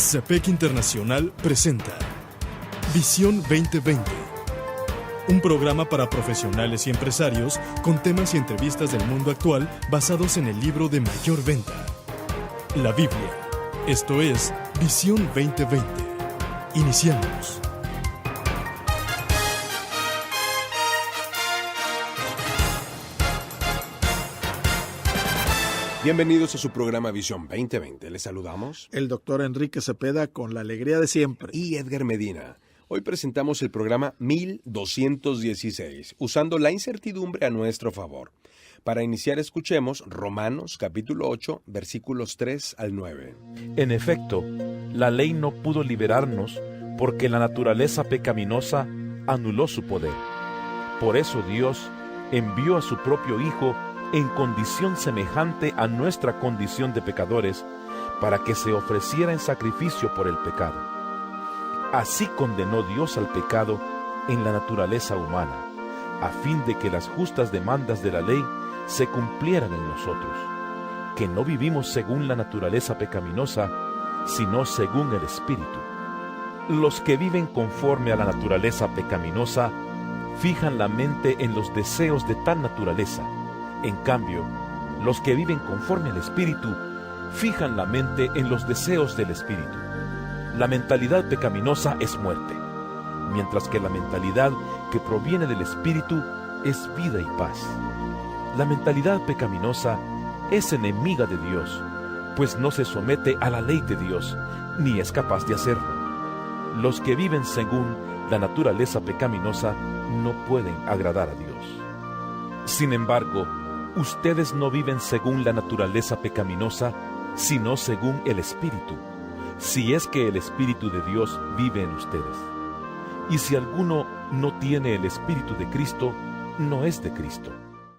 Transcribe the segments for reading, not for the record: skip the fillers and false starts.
CEPEC Internacional presenta Visión 2020, un programa para profesionales y empresarios con temas y entrevistas del mundo actual basados en el libro de mayor venta, la Biblia. Esto es Visión 2020. Iniciamos. Bienvenidos a su programa Visión 2020. Les saludamos el doctor Enrique Cepeda con la alegría de siempre. Y Edgar Medina. Hoy presentamos el programa 1216, usando la incertidumbre a nuestro favor. Para iniciar, escuchemos Romanos capítulo 8, versículos 3 al 9. En efecto, la ley no pudo liberarnos porque la naturaleza pecaminosa anuló su poder. Por eso Dios envió a su propio Hijo en condición semejante a nuestra condición de pecadores, para que se ofreciera en sacrificio por el pecado. Así condenó Dios al pecado en la naturaleza humana, a fin de que las justas demandas de la ley se cumplieran en nosotros, que no vivimos según la naturaleza pecaminosa, sino según el Espíritu. Los que viven conforme a la naturaleza pecaminosa fijan la mente en los deseos de tal naturaleza. En cambio, los que viven conforme al Espíritu fijan la mente en los deseos del Espíritu. La mentalidad pecaminosa es muerte, mientras que la mentalidad que proviene del Espíritu es vida y paz. La mentalidad pecaminosa es enemiga de Dios, pues no se somete a la ley de Dios, ni es capaz de hacerlo. Los que viven según la naturaleza pecaminosa no pueden agradar a Dios. Sin embargo, ustedes no viven según la naturaleza pecaminosa, sino según el Espíritu, si es que el Espíritu de Dios vive en ustedes. Y si alguno no tiene el Espíritu de Cristo, no es de Cristo.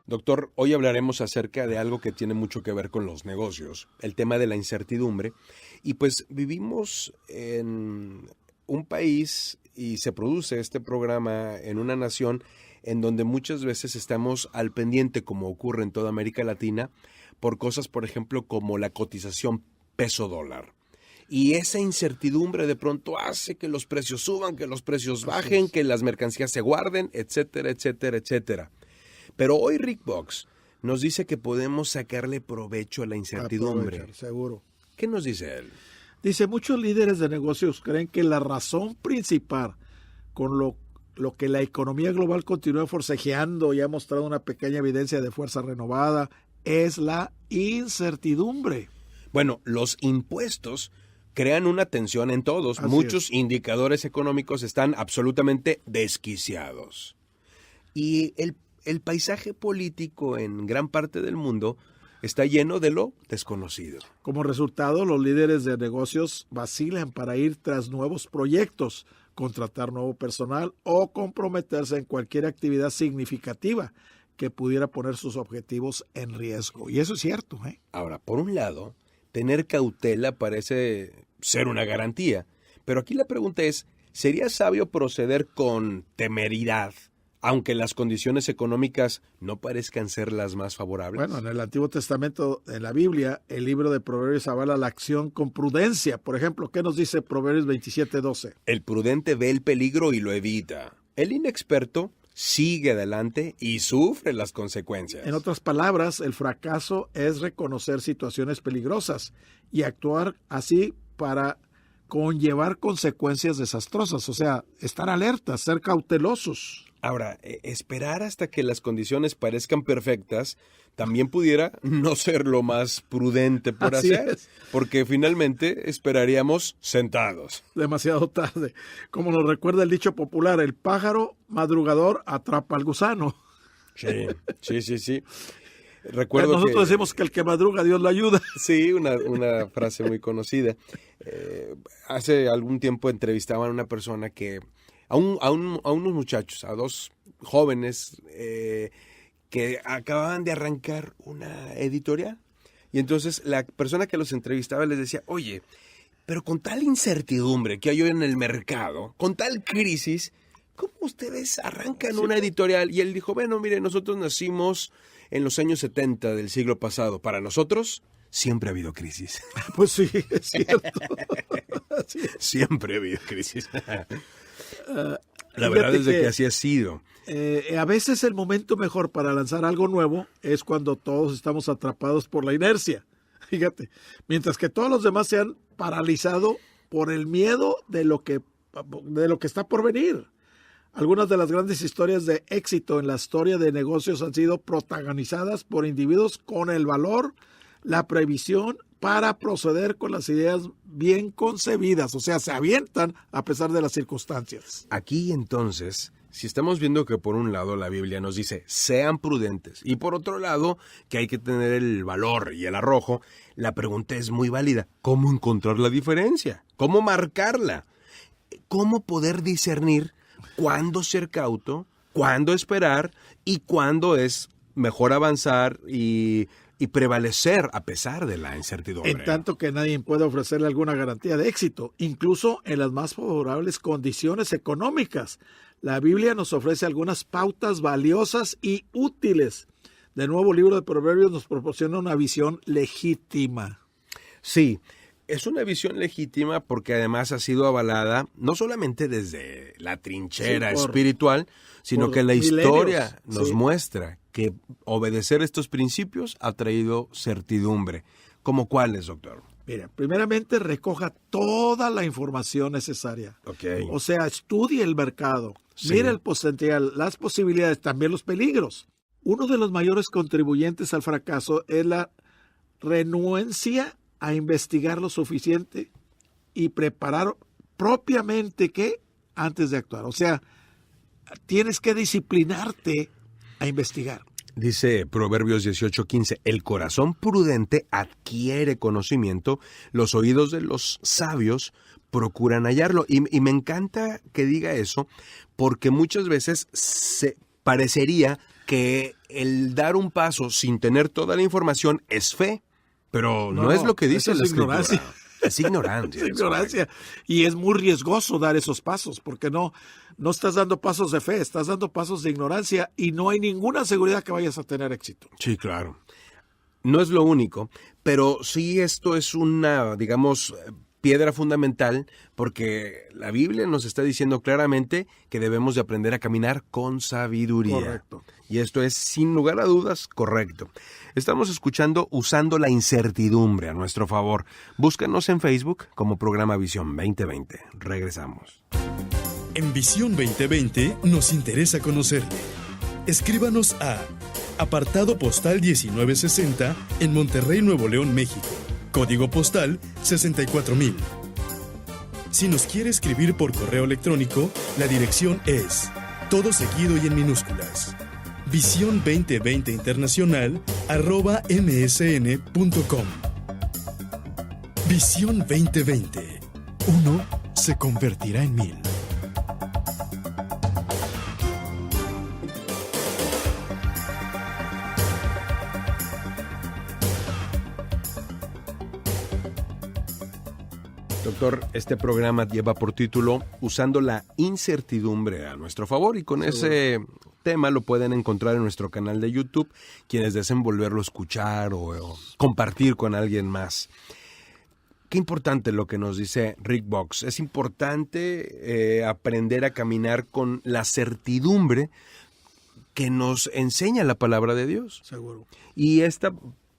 Doctor, hoy hablaremos acerca de algo que tiene mucho que ver con los negocios, el tema de la incertidumbre. Y pues vivimos en un país y se produce este programa en una nación en donde muchas veces estamos al pendiente, como ocurre en toda América Latina, por cosas, por ejemplo, como la cotización peso-dólar. Y esa incertidumbre de pronto hace que los precios suban, que los precios bajen, que las mercancías se guarden, etcétera, etcétera, etcétera. Pero hoy Rick Box nos dice que podemos sacarle provecho a la incertidumbre. Seguro. ¿Qué nos dice él? Dice, muchos líderes de negocios creen que la razón principal con lo que la economía global continúa forcejeando y ha mostrado una pequeña evidencia de fuerza renovada es la incertidumbre. Bueno, los impuestos crean una tensión en todos. Así Muchos es. Indicadores económicos están absolutamente desquiciados. Y el paisaje político en gran parte del mundo está lleno de lo desconocido. Como resultado, los líderes de negocios vacilan para ir tras nuevos proyectos, contratar nuevo personal o comprometerse en cualquier actividad significativa que pudiera poner sus objetivos en riesgo. Y eso es cierto, ¿eh? Ahora, por un lado, tener cautela parece ser una garantía, pero aquí la pregunta es, ¿sería sabio proceder con temeridad, aunque las condiciones económicas no parezcan ser las más favorables? Bueno, en el Antiguo Testamento, en la Biblia, el libro de Proverbios avala la acción con prudencia. Por ejemplo, ¿qué nos dice Proverbios 27:12? El prudente ve el peligro y lo evita. El inexperto sigue adelante y sufre las consecuencias. En otras palabras, el fracaso es reconocer situaciones peligrosas y actuar así para conllevar consecuencias desastrosas. O sea, estar alertas, ser cautelosos. Ahora, esperar hasta que las condiciones parezcan perfectas también pudiera no ser lo más prudente por Así hacer, es. porque finalmente esperaríamos sentados. Demasiado tarde. Como nos recuerda el dicho popular, el pájaro madrugador atrapa al gusano. Sí. Recuerdo Nosotros decimos que el que madruga, Dios lo ayuda. Sí, una frase muy conocida. Hace algún tiempo entrevistaban a una persona que a unos muchachos, a dos jóvenes que acababan de arrancar una editorial. Y entonces la persona que los entrevistaba les decía, oye, pero con tal incertidumbre que hay hoy en el mercado, con tal crisis, ¿cómo ustedes arrancan una editorial? Y él dijo, bueno, mire, nosotros nacimos en los años 70 del siglo pasado. Para nosotros siempre ha habido crisis. Pues sí, es cierto. Sí. Siempre ha habido crisis. La verdad es de que así ha sido. A veces el momento mejor para lanzar algo nuevo es cuando todos estamos atrapados por la inercia. Fíjate, mientras que todos los demás se han paralizado por el miedo de lo que está por venir. Algunas de las grandes historias de éxito en la historia de negocios han sido protagonizadas por individuos con el valor, la previsión para proceder con las ideas bien concebidas. O sea, se avientan a pesar de las circunstancias. Aquí entonces, si estamos viendo que por un lado la Biblia nos dice sean prudentes y por otro lado que hay que tener el valor y el arrojo, la pregunta es muy válida. ¿Cómo encontrar la diferencia? ¿Cómo marcarla? ¿Cómo poder discernir cuándo ser cauto, cuándo esperar y cuándo es mejor avanzar y prevalecer a pesar de la incertidumbre? En tanto que nadie puede ofrecerle alguna garantía de éxito, incluso en las más favorables condiciones económicas. La Biblia nos ofrece algunas pautas valiosas y útiles. De nuevo, el libro de Proverbios nos proporciona una visión legítima. Sí, es una visión legítima porque además ha sido avalada no solamente desde la trinchera espiritual, sino que la historia nos muestra que obedecer estos principios ha traído certidumbre. ¿Cómo cuáles, doctor? Mira, primeramente recoja toda la información necesaria. Okay. O sea, estudie el mercado, mire el potencial, las posibilidades, también los peligros. Uno de los mayores contribuyentes al fracaso es la renuencia a investigar lo suficiente y preparar propiamente ¿qué? Antes de actuar. O sea, tienes que disciplinarte a investigar. Dice Proverbios 18:15, el corazón prudente adquiere conocimiento, los oídos de los sabios procuran hallarlo. Y me encanta que diga eso, porque muchas veces se parecería que el dar un paso sin tener toda la información es fe, pero no es lo que dice la Escritura. Es ignorancia. Es ignorancia. Y es muy riesgoso dar esos pasos, porque no estás dando pasos de fe, estás dando pasos de ignorancia y no hay ninguna seguridad que vayas a tener éxito. Sí, claro. No es lo único, pero sí esto es una, digamos, piedra fundamental, porque la Biblia nos está diciendo claramente que debemos de aprender a caminar con sabiduría. Correcto. Y esto es, sin lugar a dudas, correcto. Estamos escuchando Usando la Incertidumbre a nuestro favor. Búscanos en Facebook como Programa Visión 2020. Regresamos. En Visión 2020 nos interesa conocerle. Escríbanos a Apartado Postal 1960 en Monterrey, Nuevo León, México. Código postal 64000. Si nos quiere escribir por correo electrónico, la dirección es todo seguido y en minúsculas. Visión 2020 Internacional @msn.com. Visión 2020. Uno se convertirá en 1000. Doctor, este programa lleva por título Usando la Incertidumbre a nuestro favor, y con ese tema lo pueden encontrar en nuestro canal de YouTube, quienes deseen volverlo a escuchar o compartir con alguien más. Qué importante lo que nos dice Rick Box. Es importante aprender a caminar con la certidumbre que nos enseña la palabra de Dios. Seguro. Y esta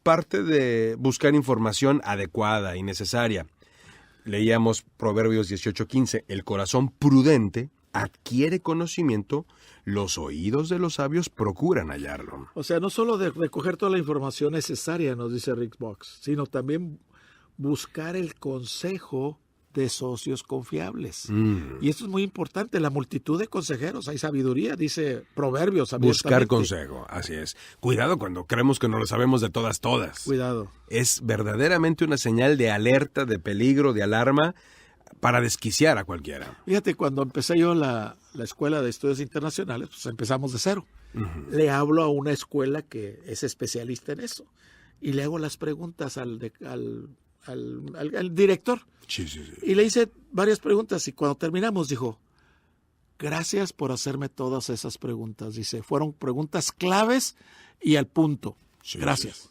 parte de buscar información adecuada y necesaria. Leíamos Proverbios 18:15, el corazón prudente adquiere conocimiento, los oídos de los sabios procuran hallarlo. O sea, no solo de recoger toda la información necesaria, nos dice Rick Box, sino también buscar el consejo de socios confiables. Y esto es muy importante, la multitud de consejeros, hay sabiduría, dice Proverbios. Buscar consejo, así es. Cuidado cuando creemos que no lo sabemos de todas. Cuidado. Es verdaderamente una señal de alerta, de peligro, de alarma, para desquiciar a cualquiera. Fíjate, cuando empecé yo la Escuela de Estudios Internacionales, pues empezamos de cero. Le hablo a una escuela que es especialista en eso y le hago las preguntas al director. Sí. Y le hice varias preguntas y cuando terminamos dijo, gracias por hacerme todas esas preguntas. Dice, fueron preguntas claves y al punto. Sí, gracias. Sí.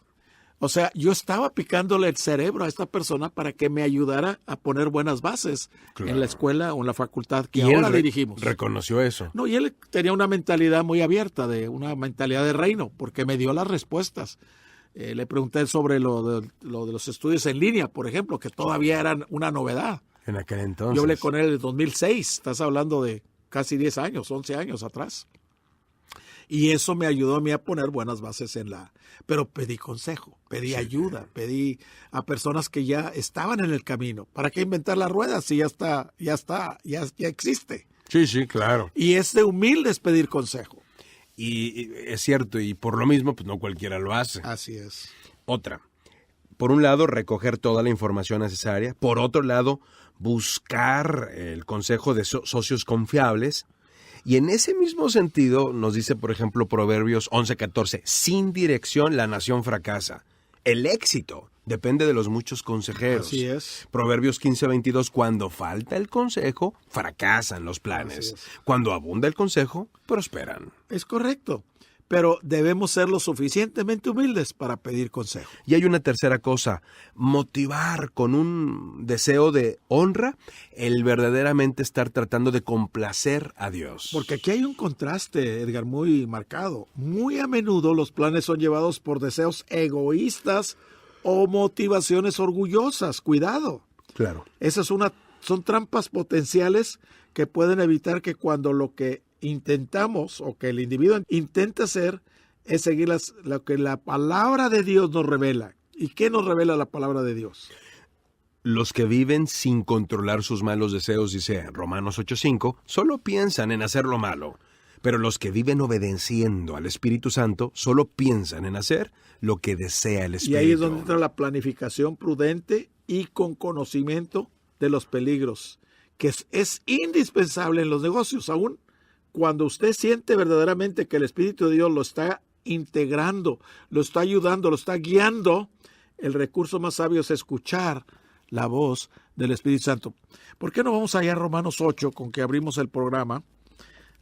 O sea, yo estaba picándole el cerebro a esta persona para que me ayudara a poner buenas bases en la escuela o en la facultad que ahora dirigimos. Reconoció eso. No, y él tenía una mentalidad muy abierta, una mentalidad de reino, porque me dio las respuestas. Le pregunté sobre lo de los estudios en línea, por ejemplo, que todavía eran una novedad. En aquel entonces. Yo hablé con él en 2006, estás hablando de casi 10 años, 11 años atrás. Y eso me ayudó a mí a poner buenas bases pero pedí consejo, pedí ayuda, pedí a personas que ya estaban en el camino. ¿Para qué inventar la rueda si ya existe? Sí, claro. Y es de humildes pedir consejo. Y es cierto, y por lo mismo, pues no cualquiera lo hace. Así es. Otra. Por un lado, recoger toda la información necesaria. Por otro lado, buscar el consejo de socios confiables. Y en ese mismo sentido nos dice, por ejemplo, Proverbios 11:14, sin dirección la nación fracasa. El éxito depende de los muchos consejeros. Así es. Proverbios 15:22, cuando falta el consejo, fracasan los planes. Cuando abunda el consejo, prosperan. Es correcto. Pero debemos ser lo suficientemente humildes para pedir consejo. Y hay una tercera cosa, motivar con un deseo de honra el verdaderamente estar tratando de complacer a Dios. Porque aquí hay un contraste, Edgar, muy marcado. Muy a menudo los planes son llevados por deseos egoístas o motivaciones orgullosas. Cuidado. Claro. Esas son trampas potenciales que pueden evitar que cuando lo que intentamos o que el individuo intenta hacer es seguir lo que la palabra de Dios nos revela. ¿Y qué nos revela la palabra de Dios? Los que viven sin controlar sus malos deseos, dice Romanos 8:5, solo piensan en hacer lo malo. Pero los que viven obedeciendo al Espíritu Santo solo piensan en hacer lo que desea el Espíritu. Y ahí es donde entra la planificación prudente y con conocimiento de los peligros, que es indispensable en los negocios, aún cuando usted siente verdaderamente que el Espíritu de Dios lo está integrando, lo está ayudando, lo está guiando. El recurso más sabio es escuchar la voz del Espíritu Santo. ¿Por qué no vamos allá a Romanos 8, con que abrimos el programa?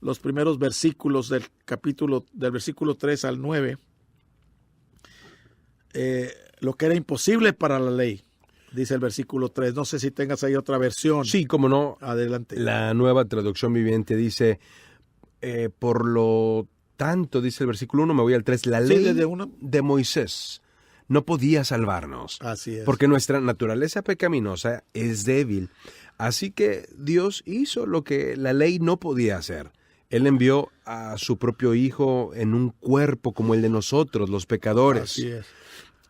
Los primeros versículos del versículo 3 al 9. Lo que era imposible para la ley, dice el versículo 3. No sé si tengas ahí otra versión. Sí, cómo no. Adelante. La Nueva Traducción Viviente dice, por lo tanto, dice el versículo 1, me voy al 3, la ley de Moisés no podía salvarnos. Así es. Porque nuestra naturaleza pecaminosa es débil. Así que Dios hizo lo que la ley no podía hacer. Él envió a su propio Hijo en un cuerpo como el de nosotros, los pecadores. Así es.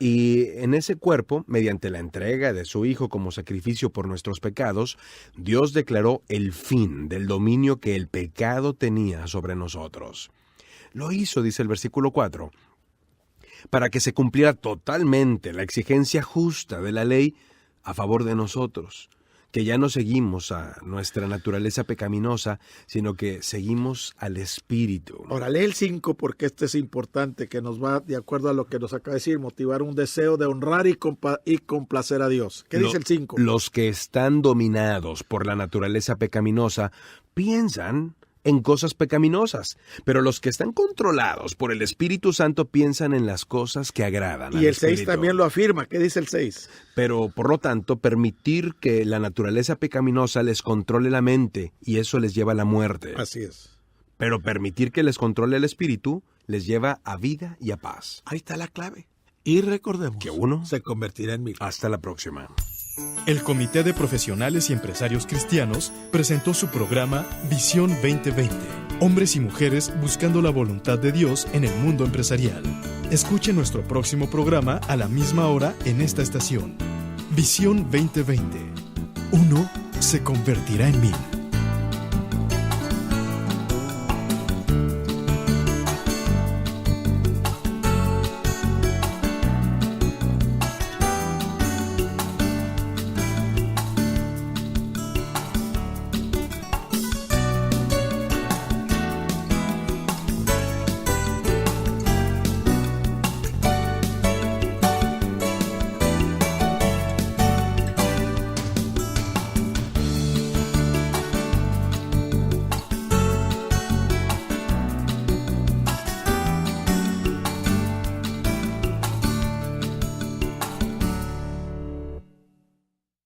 Y en ese cuerpo, mediante la entrega de su Hijo como sacrificio por nuestros pecados, Dios declaró el fin del dominio que el pecado tenía sobre nosotros. Lo hizo, dice el versículo 4, para que se cumpliera totalmente la exigencia justa de la ley a favor de nosotros, que ya no seguimos a nuestra naturaleza pecaminosa, sino que seguimos al Espíritu. Ahora, lee el 5 porque este es importante, que nos va, de acuerdo a lo que nos acaba de decir, motivar un deseo de honrar y complacer a Dios. ¿Qué dice el 5? Los que están dominados por la naturaleza pecaminosa piensan en cosas pecaminosas, pero los que están controlados por el Espíritu Santo piensan en las cosas que agradan al Y el 6 Espíritu. también lo afirma. ¿Qué dice el 6? Pero, por lo tanto, permitir que la naturaleza pecaminosa les controle la mente, y eso les lleva a la muerte. Así es. Pero permitir que les controle el Espíritu les lleva a vida y a paz. Ahí está la clave. Y recordemos Que uno se convertirá en 1000. Hasta la próxima. El Comité de Profesionales y Empresarios Cristianos presentó su programa Visión 2020. Hombres y mujeres buscando la voluntad de Dios en el mundo empresarial. Escuche nuestro próximo programa a la misma hora en esta estación. Visión 2020. Uno se convertirá en 1000.